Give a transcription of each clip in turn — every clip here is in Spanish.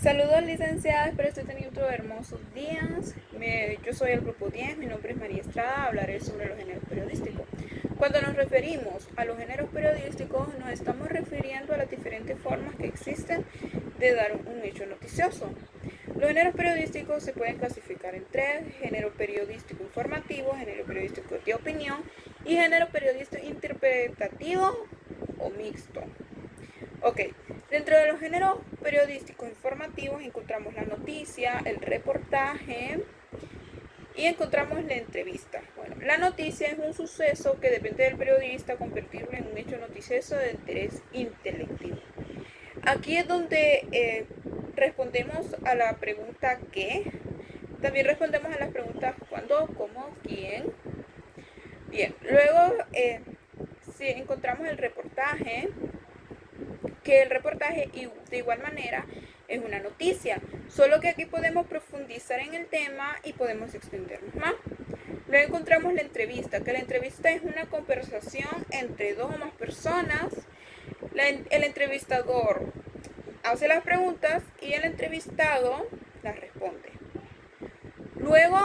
Saludos licenciadas, espero estén teniendo hermosos días. Yo soy el grupo 10, mi nombre es María Estrada, hablaré sobre los géneros periodísticos. Cuando nos referimos a los géneros periodísticos, nos estamos refiriendo a las diferentes formas que existen de dar un hecho noticioso. Los géneros periodísticos se pueden clasificar en tres: género periodístico informativo, género periodístico de opinión y género periodístico interpretativo o mixto. Ok, dentro de los géneros periodísticos informativos encontramos la noticia, el reportaje y encontramos la entrevista. Bueno, la noticia es un suceso que depende del periodista convertirlo en un hecho noticioso de interés intelectivo. Aquí es donde respondemos a la pregunta ¿qué? También respondemos a las preguntas ¿cuándo?, ¿cómo?, ¿quién? Bien, luego si encontramos el reportaje, que el reportaje de igual manera es una noticia, solo que aquí podemos profundizar en el tema y podemos extendernos más. Luego encontramos la entrevista, que la entrevista es una conversación entre dos o más personas. El entrevistador hace las preguntas y el entrevistado las responde. Luego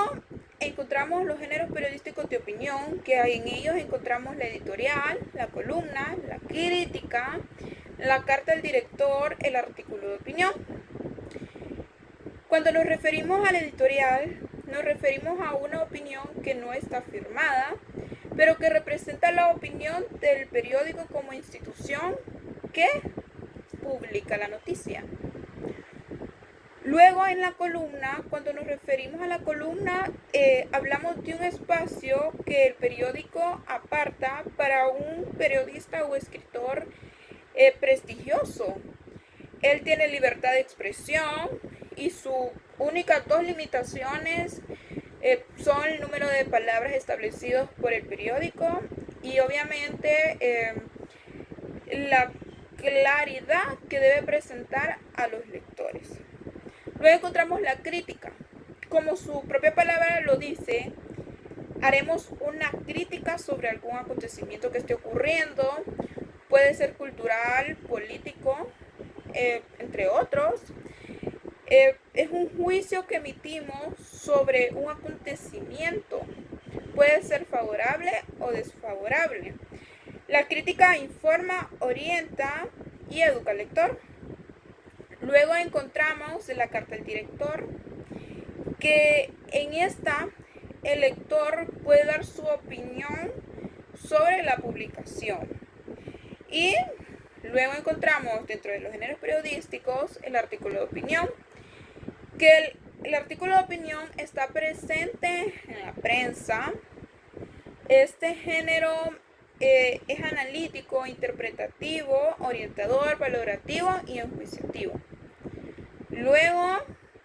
encontramos los géneros periodísticos de opinión, que en ellos encontramos la editorial, la columna, la crítica, la carta del director, el artículo de opinión. Cuando nos referimos al editorial, nos referimos a una opinión que no está firmada, pero que representa la opinión del periódico como institución que publica la noticia. Luego en la columna, cuando nos referimos a la columna, hablamos de un espacio que el periódico aparta para un periodista o escritor prestigioso. Él tiene libertad de expresión y sus únicas dos limitaciones son el número de palabras establecidos por el periódico y obviamente la claridad que debe presentar a los lectores. Luego encontramos la crítica. Como su propia palabra lo dice, haremos una crítica sobre algún acontecimiento que esté ocurriendo. Puede ser cultural, político, entre otros. Es un juicio que emitimos sobre un acontecimiento. Puede ser favorable o desfavorable. La crítica informa, orienta y educa al lector. Luego encontramos la carta del director, que en esta el lector puede dar su opinión sobre la publicación. Y luego encontramos dentro de los géneros periodísticos el artículo de opinión, que el artículo de opinión está presente en la prensa. Este género es analítico, interpretativo, orientador, valorativo y enjuiciativo. Luego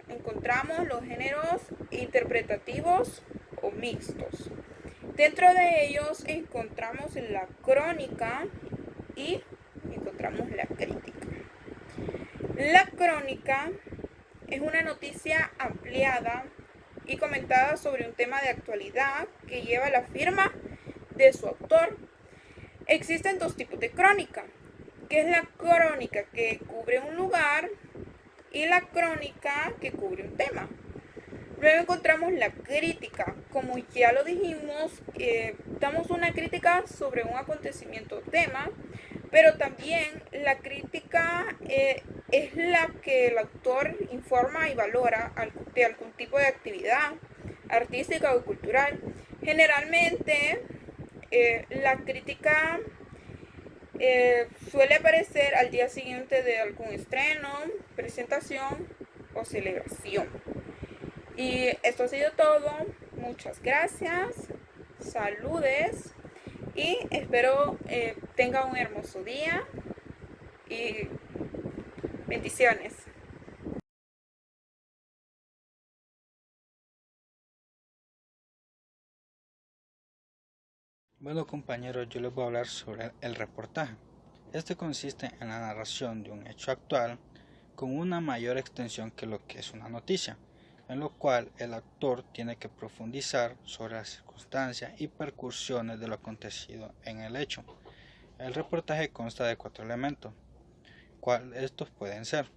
encontramos los géneros interpretativos o mixtos. Dentro de ellos encontramos la crónica y encontramos la crítica. La crónica es una noticia ampliada y comentada sobre un tema de actualidad que lleva la firma de su autor. Existen dos tipos de crónica, que es la crónica que cubre un lugar y la crónica que cubre un tema. Luego encontramos la crítica. Como ya lo dijimos, damos una crítica sobre un acontecimiento o tema, pero también la crítica es la que el autor informa y valora de algún tipo de actividad artística o cultural. Generalmente la crítica suele aparecer al día siguiente de algún estreno, presentación o celebración. Y esto ha sido todo. Muchas gracias. Saludes. Y espero tenga un hermoso día. Y bendiciones. Bueno compañeros, yo les voy a hablar sobre el reportaje. Este consiste en la narración de un hecho actual con una mayor extensión que lo que es una noticia, en lo cual el actor tiene que profundizar sobre las circunstancias y percusiones de lo acontecido en el hecho. El reportaje consta de 4 elementos, cuales estos pueden ser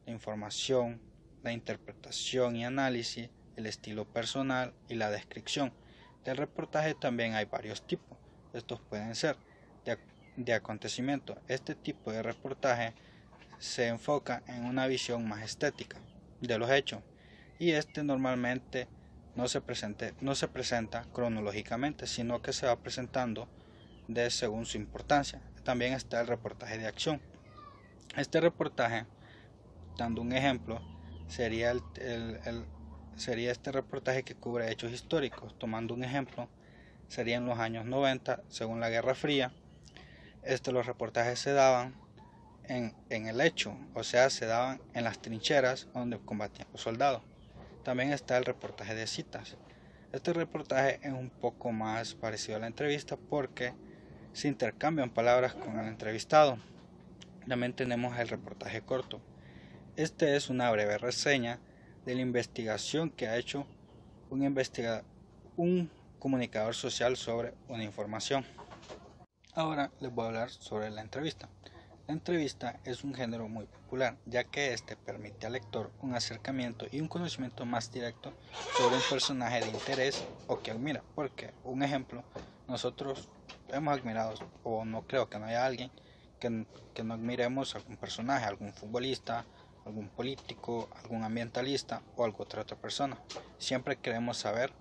la información, la interpretación y análisis, el estilo personal y la descripción. Del reportaje también hay varios tipos. Estos pueden ser de acontecimiento. Este tipo de reportaje se enfoca en una visión más estética de los hechos y este normalmente no se presenta cronológicamente, sino que se va presentando según su importancia. También está el reportaje de acción. Este reportaje, dando un ejemplo, sería este reportaje que cubre hechos históricos. Tomando un ejemplo, sería en los años 90, según la Guerra Fría. Los reportajes se daban en el hecho, o sea, se daban en las trincheras donde combatían los soldados. También está el reportaje de citas. Este reportaje es un poco más parecido a la entrevista porque se intercambian palabras con el entrevistado. También tenemos el reportaje corto. Este es una breve reseña de la investigación que ha hecho un comunicador social sobre una información. Ahora les voy a hablar sobre la entrevista. La entrevista es un género muy popular, ya que este permite al lector un acercamiento y un conocimiento más directo sobre un personaje de interés o que admira. Porque, un ejemplo, nosotros hemos admirado, o no creo que no haya alguien que no admiremos algún personaje, algún futbolista, algún político, algún ambientalista o alguna otra persona. Siempre queremos saber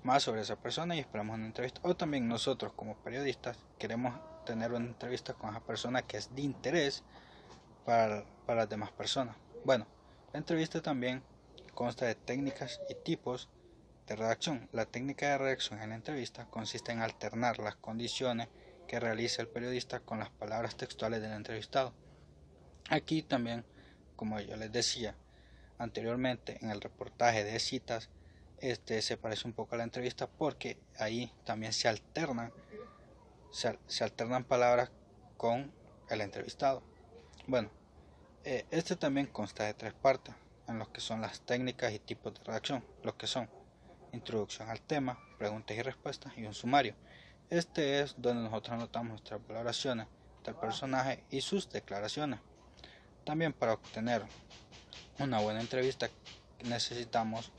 más sobre esa persona y esperamos una entrevista. O también nosotros como periodistas queremos tener una entrevista con esa persona que es de interés para las demás personas. Bueno, la entrevista también consta de técnicas y tipos de redacción. La técnica de redacción en la entrevista consiste en alternar las condiciones que realiza el periodista con las palabras textuales del entrevistado. Aquí también, como yo les decía anteriormente, en el reportaje de citas, se parece un poco a la entrevista porque ahí también se alternan palabras con el entrevistado. Bueno, este también consta de 3 partes, en los que son las técnicas y tipos de redacción, los que son introducción al tema, preguntas y respuestas y un sumario. Este es donde nosotros anotamos nuestras valoraciones del personaje y sus declaraciones. También para obtener una buena entrevista necesitamos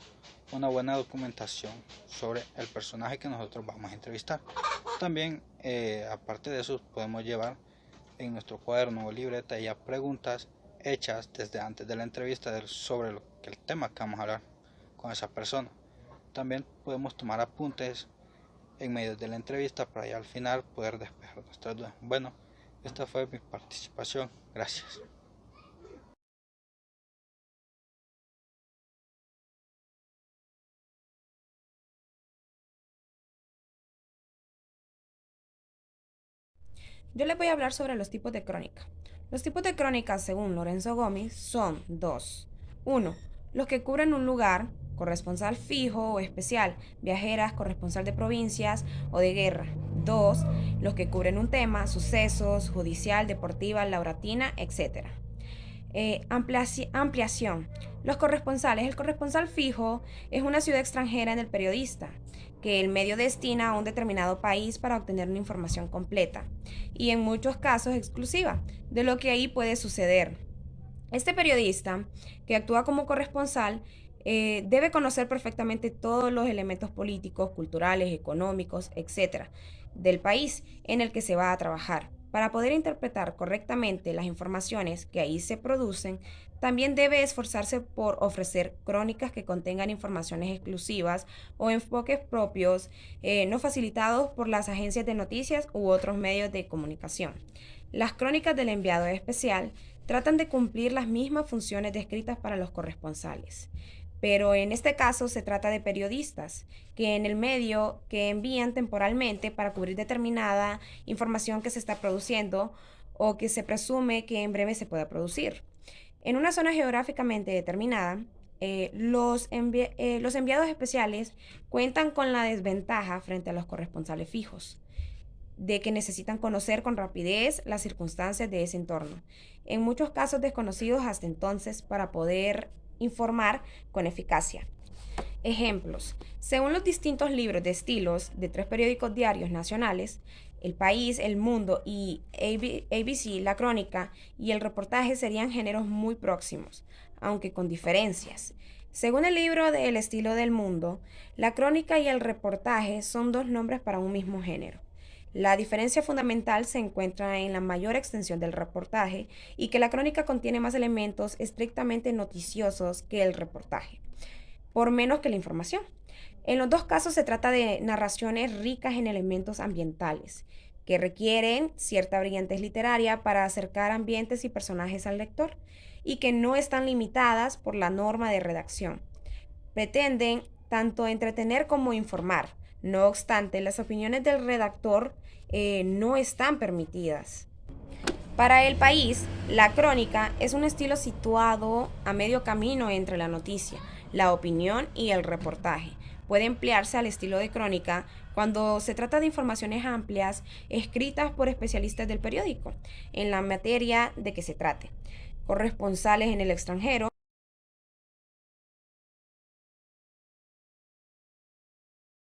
una buena documentación sobre el personaje que nosotros vamos a entrevistar. También, aparte de eso, podemos llevar en nuestro cuaderno o libreta ya preguntas hechas desde antes de la entrevista sobre el tema que vamos a hablar con esa persona. También podemos tomar apuntes en medio de la entrevista para ya al final poder despejar nuestras dudas. Bueno, esta fue mi participación. Gracias. Yo les voy a hablar sobre los tipos de crónica. Los tipos de crónica, según Lorenzo Gómez, son 2. 1. Los que cubren un lugar, corresponsal fijo o especial, viajeras, corresponsal de provincias o de guerra. 2. Los que cubren un tema, sucesos, judicial, deportiva, lauratina, etc. Ampliación. Los corresponsales. El corresponsal fijo es una ciudad extranjera en el periodista, que el medio destina a un determinado país para obtener una información completa y en muchos casos exclusiva de lo que ahí puede suceder. Este periodista que actúa como corresponsal debe conocer perfectamente todos los elementos políticos, culturales, económicos, etc. del país en el que se va a trabajar. Para poder interpretar correctamente las informaciones que ahí se producen, también debe esforzarse por ofrecer crónicas que contengan informaciones exclusivas o enfoques propios, no facilitados por las agencias de noticias u otros medios de comunicación. Las crónicas del enviado especial tratan de cumplir las mismas funciones descritas para los corresponsales. Pero en este caso se trata de periodistas que en el medio que envían temporalmente para cubrir determinada información que se está produciendo o que se presume que en breve se pueda producir. En una zona geográficamente determinada, los enviados especiales cuentan con la desventaja frente a los corresponsales fijos, de que necesitan conocer con rapidez las circunstancias de ese entorno, en muchos casos desconocidos hasta entonces, para poder informar con eficacia. Ejemplos. Según los distintos libros de estilos de 3 periódicos diarios nacionales, El País, El Mundo y ABC, la crónica y el reportaje serían géneros muy próximos, aunque con diferencias. Según el libro de El estilo del mundo, la crónica y el reportaje son dos nombres para un mismo género. La diferencia fundamental se encuentra en la mayor extensión del reportaje y que la crónica contiene más elementos estrictamente noticiosos que el reportaje, por menos que la información. En los dos casos se trata de narraciones ricas en elementos ambientales, que requieren cierta brillantez literaria para acercar ambientes y personajes al lector, y que no están limitadas por la norma de redacción. Pretenden tanto entretener como informar. No obstante, las opiniones del redactor no están permitidas. Para El País, la crónica es un estilo situado a medio camino entre la noticia, la opinión y el reportaje. Puede emplearse al estilo de crónica cuando se trata de informaciones amplias escritas por especialistas del periódico en la materia de que se trate, corresponsales en el extranjero